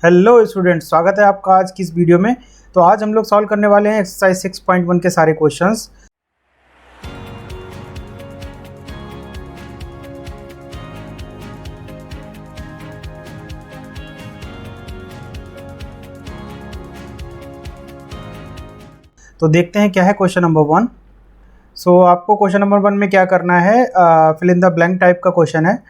Hello students, स्वागत है आपका आज की इस वीडियो में। तो आज हम लोग सॉल्व करने वाले हैं एक्सरसाइज 6.1 के सारे क्वेश्चंस। तो देखते हैं क्या है क्वेश्चन नंबर 1। आपको क्वेश्चन नंबर 1 में क्या करना है, fill in the blank type का क्वेश्चन है।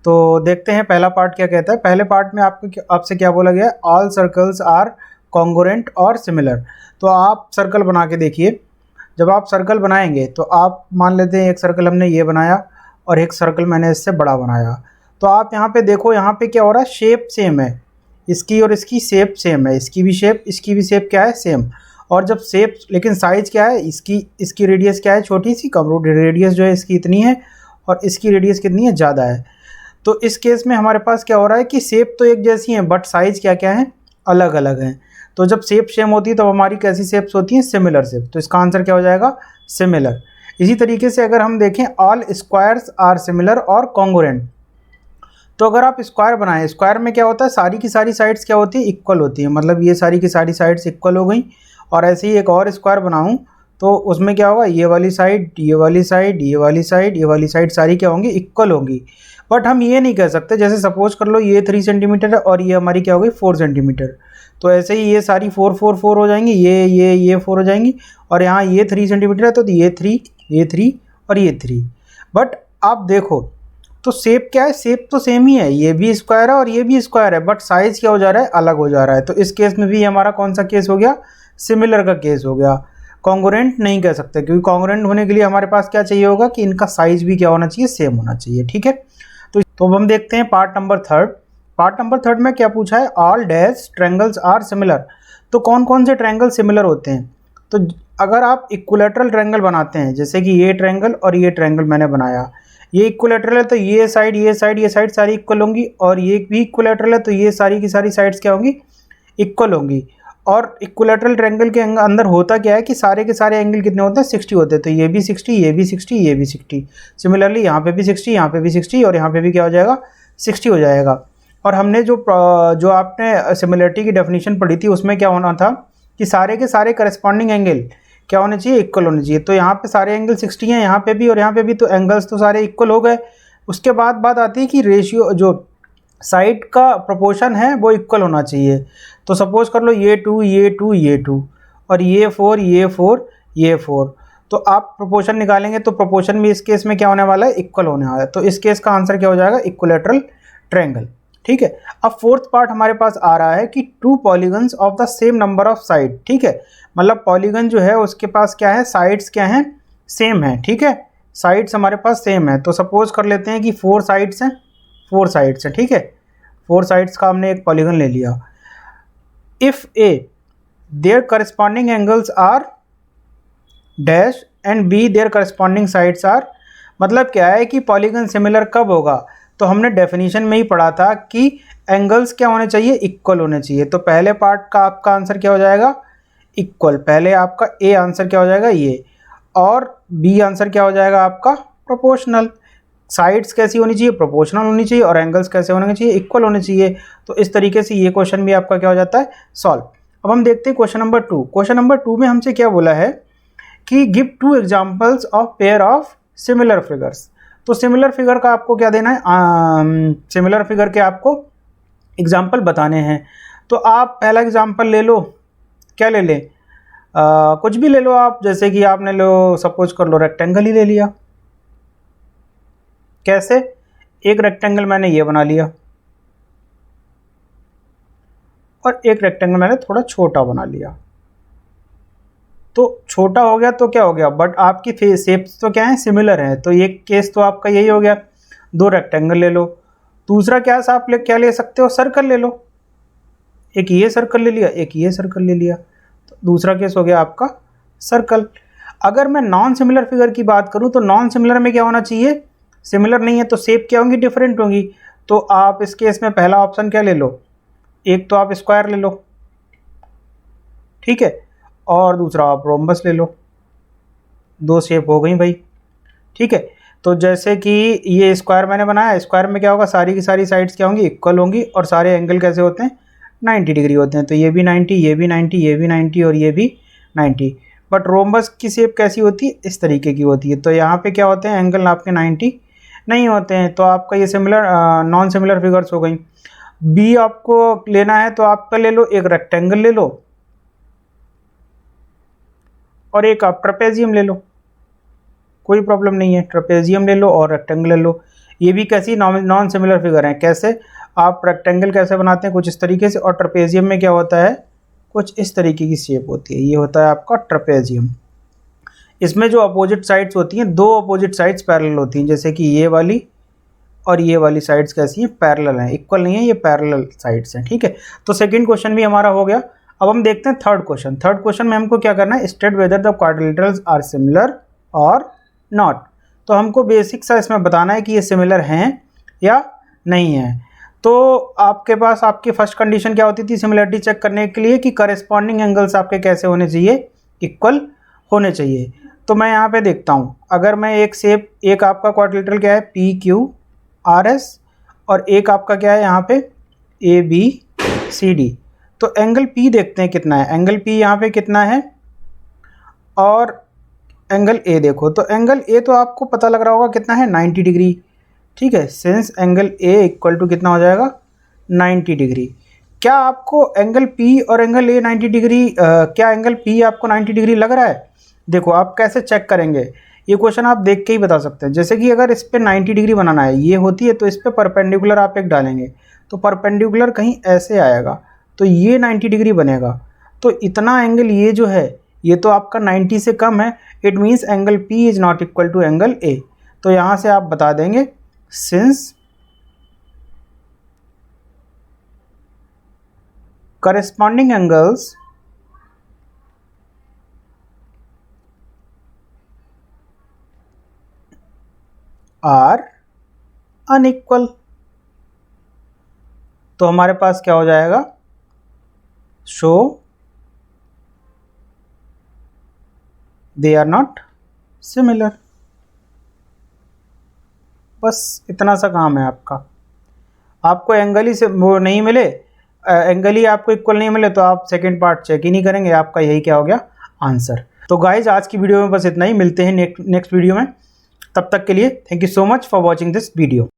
तो देखते हैं पहला पार्ट क्या कहता है। पहले पार्ट में आपसे क्या बोला गया है, ऑल सर्कल्स आर कॉन्ग्रुएंट और सिमिलर। तो आप सर्कल बना के देखिए। जब आप सर्कल बनाएंगे तो आप मान लेते हैं एक सर्कल हमने ये बनाया और एक सर्कल मैंने इससे बड़ा बनाया। तो आप यहाँ पे देखो, यहाँ पे क्या हो रहा है, शेप सेम है, इसकी और इसकी शेप सेम है, इसकी भी शेप इसकी भी शेप क्या है, सेम। और जब शेप, लेकिन साइज़ क्या है, इसकी रेडियस क्या है, छोटी सी, कम रेडियस जो है इसकी इतनी है और इसकी रेडियस कितनी है, ज़्यादा है। तो इस केस में हमारे पास क्या हो रहा है कि शेप तो एक जैसी है बट साइज़ क्या क्या है, अलग अलग हैं। तो जब शेप सेम होती है तब हमारी कैसी शेप्स होती हैं, सिमिलर शेप। तो इसका आंसर क्या हो जाएगा, सिमिलर। इसी तरीके से अगर हम देखें, ऑल स्क्वायर्स आर सिमिलर और कॉन्ग्रुएंट। तो अगर आप स्क्वायर बनाएं, स्क्वायर में क्या होता है, सारी की सारी साइड्स क्या होती है, इक्वल होती है। मतलब ये सारी की सारी साइड्स इक्वल हो गई। और ऐसे ही एक और स्क्वायर बनाऊं तो उसमें क्या होगा, ये वाली साइड, ये वाली साइड, ये वाली साइड, ये वाली साइड सारी क्या होंगी, इक्वल होंगी। बट हम ये नहीं कह सकते, जैसे सपोज कर लो ये 3 सेंटीमीटर है और ये हमारी क्या हो गई 4 सेंटीमीटर। तो ऐसे ही ये सारी 4 4 4 हो जाएंगी, ये 4 हो जाएंगी। और यहाँ ये 3 सेंटीमीटर है तो ये 3 और ये 3। बट आप देखो तो शेप क्या है, शेप तो सेम ही है, ये भी स्क्वायर है और ये भी स्क्वायर है, बट साइज़ क्या हो जा रहा है, अलग हो जा रहा है। तो इस केस में भी हमारा कौन सा केस हो गया, सिमिलर का केस हो गया। कॉन्ग्रुएंट नहीं कह सकते, क्योंकि कॉन्ग्रुएंट होने के लिए हमारे पास क्या चाहिए होगा कि इनका साइज़ भी क्या होना चाहिए, सेम होना चाहिए। ठीक है। तो अब हम देखते हैं पार्ट नंबर 3। पार्ट नंबर 3 में क्या पूछा है, all dash triangles are similar. तो कौन कौन से ट्रायंगल सिमिलर होते हैं। तो अगर आप इक्विलैटरल ट्रायंगल बनाते हैं, जैसे कि ये ट्रायंगल और ये ट्रायंगल मैंने बनाया, ये इक्विलैटरल है तो ये साइड ये साइड ये साइड सारी इक्वल होंगी, और ये भी इक्विलैटरल है तो ये सारी की सारी साइड्स क्या होंगी, इक्वल होंगी। और इक्विलैटरल ट्रायंगल के अंदर होता क्या है कि सारे के सारे एंगल कितने होते हैं, 60 होते हैं। तो ये भी 60, ये भी 60, ये भी 60। सिमिलरली यहाँ पे भी 60, यहाँ पे भी 60 और यहाँ पे भी क्या हो जाएगा, 60 हो जाएगा। और हमने जो आपने सिमिलरिटी की डेफिनेशन पढ़ी थी उसमें क्या होना था कि सारे के सारे करस्पॉन्डिंग एंगल क्या होने चाहिए, इक्वल होने चाहिए। तो यहाँ पे सारे एंगल 60 हैं, यहाँ पे भी और यहाँ पे भी, तो एंगल्स तो सारे इक्वल हो गए। उसके बाद बात आती है कि रेशियो, जो साइड का प्रोपोर्शन है वो इक्वल होना चाहिए। तो सपोज कर लो ये 2 ये 2 ये 2 और ये 4 ये 4 ये 4। तो आप प्रोपोर्शन निकालेंगे तो प्रोपोर्शन भी इस केस में क्या होने वाला है, इक्वल होने वाला है। तो इस केस का आंसर क्या हो जाएगा, इक्विलैटरल ट्रायंगल। ठीक है। अब फोर्थ पार्ट हमारे पास आ रहा है कि 2 polygons of the same number of side. ठीक है। मतलब पॉलीगन जो है उसके पास क्या है, साइड्स क्या हैं, सेम है। ठीक है, साइड्स हमारे पास सेम है। तो सपोज कर लेते हैं कि 4 साइड्स हैं, 4 साइड्स हैं। ठीक है, 4 साइड्स का हमने एक पॉलीगन ले लिया। If A their corresponding angles are dash and B their corresponding sides are. मतलब क्या है कि पॉलीगन सिमिलर कब होगा, तो हमने डेफिनेशन में ही पढ़ा था कि एंगल्स क्या होने चाहिए, इक्वल होने चाहिए। तो पहले पार्ट का आपका आंसर क्या हो जाएगा, इक्वल। पहले आपका ए आंसर क्या हो जाएगा, ये, और बी आंसर क्या हो जाएगा आपका, प्रोपोर्शनल। साइड्स कैसी होनी चाहिए, प्रोपोर्शनल होनी चाहिए, और एंगल्स कैसे होने चाहिए, इक्वल होने चाहिए। तो इस तरीके से ये क्वेश्चन भी आपका क्या हो जाता है, सॉल्व। अब हम देखते हैं क्वेश्चन नंबर 2। क्वेश्चन नंबर 2 में हमसे क्या बोला है कि give 2 examples of pair of similar figures. तो सिमिलर फिगर का आपको क्या देना है, सिमिलर फिगर के आपको एग्जाम्पल बताने हैं। तो आप पहला एग्जाम्पल ले लो, क्या ले लें, कुछ भी ले लो आप। जैसे कि आपने लो, सपोज कर लो रेक्टेंगल ही ले लिया। कैसे, एक रेक्टेंगल मैंने ये बना लिया और एक रेक्टेंगल मैंने थोड़ा छोटा बना लिया। तो छोटा हो गया तो क्या हो गया, बट आपकी शेप्स तो क्या है, सिमिलर हैं। तो ये केस तो आपका यही हो गया, 2 रेक्टेंगल ले लो। दूसरा क्या है, आप क्या ले सकते हो, सर्कल ले लो। एक ये सर्कल ले लिया, एक ये सर्कल ले लिया। तो दूसरा केस हो गया आपका सर्कल। अगर मैं नॉन सिमिलर फिगर की बात करूं तो नॉन सिमिलर में क्या होना चाहिए, सिमिलर नहीं है तो शेप क्या होंगी, डिफरेंट होंगी। तो आप इस केस में पहला ऑप्शन क्या ले लो, एक तो आप स्क्वायर ले लो, ठीक है, और दूसरा आप रोम्बस ले लो। 2 शेप हो गई भाई। ठीक है। तो जैसे कि ये स्क्वायर मैंने बनाया, स्क्वायर में क्या होगा, सारी की सारी साइड्स क्या होंगी, इक्वल होंगी, और सारे एंगल कैसे होते हैं, 90 डिग्री होते हैं। तो ये भी 90, ये भी 90, ये भी 90 और ये भी 90। बट रोम्बस की शेप कैसी होती है? इस तरीके की होती है। तो यहाँ पे क्या होते हैं? एंगल आपके 90 नहीं होते हैं। तो आपका ये सिमिलर नॉन सिमिलर फिगर्स हो गई। बी आपको लेना है तो आपका ले लो, एक रेक्टेंगल ले लो और एक आप ट्रेपेजियम ले लो, कोई प्रॉब्लम नहीं है। ट्रेपेजियम ले लो और रेक्टेंगल ले लो। ये भी कैसी नॉन सिमिलर फिगर हैं। कैसे? आप रेक्टेंगल कैसे बनाते हैं? कुछ इस तरीके से, और ट्रेपेजियम में क्या होता है? कुछ इस तरीके की शेप होती है। ये होता है आपका ट्रेपेजियम। इसमें जो अपोजिट साइड्स होती हैं, दो अपोजिट साइड्स पैरेलल होती हैं, जैसे कि ये वाली और ये वाली साइड्स कैसी हैं? पैरेलल हैं, इक्वल नहीं है, ये पैरेलल साइड्स हैं। ठीक है, तो सेकंड क्वेश्चन भी हमारा हो गया। अब हम देखते हैं थर्ड क्वेश्चन। थर्ड क्वेश्चन में हमको क्या करना है? State whether the quadrilaterals are similar और नॉट। तो हमको बेसिक सा इसमें बताना है कि ये सिमिलर हैं या नहीं है। तो आपके पास आपकी फर्स्ट कंडीशन क्या होती थी सिमिलरिटी चेक करने के लिए? कि करस्पॉन्डिंग एंगल्स आपके कैसे होने चाहिए? इक्वल होने चाहिए। तो मैं यहाँ पे देखता हूँ, अगर मैं एक शेप, एक आपका क्वाड्रिलेटरल क्या है? पी क्यू आर एस, और एक आपका क्या है यहाँ पे? A B C D. तो एंगल पी देखते हैं कितना है। एंगल पी यहाँ पे कितना है? और एंगल ए देखो, तो एंगल ए तो आपको पता लग रहा होगा कितना है? 90 डिग्री। ठीक है, since angle A equal to कितना हो जाएगा? 90 डिग्री। क्या आपको एंगल पी और एंगल ए 90 डिग्री, क्या एंगल पी आपको 90 डिग्री लग रहा है? देखो आप कैसे चेक करेंगे, ये क्वेश्चन आप देख के ही बता सकते हैं। जैसे कि अगर इस पर 90 डिग्री बनाना है, ये होती है, तो इस पर परपेंडिकुलर आप एक डालेंगे, तो परपेंडिकुलर कहीं ऐसे आएगा, तो ये 90 डिग्री बनेगा। तो इतना एंगल ये जो है, ये तो आपका 90 से कम है। It means angle P is not equal to angle A. तो यहाँ से आप बता देंगे since corresponding angles are unequal। तो हमारे पास क्या हो जाएगा? Show they are not similar. बस इतना सा काम है आपका। आपको एंगल ही से वो नहीं मिले, एंगल ही आपको इक्वल नहीं मिले, तो आप सेकंड पार्ट चेक ही नहीं करेंगे। आपका यही क्या हो गया? आंसर। तो गाइज आज की वीडियो में बस इतना ही। मिलते हैं नेक्स्ट वीडियो में। तब तक के लिए thank you so much for watching this video.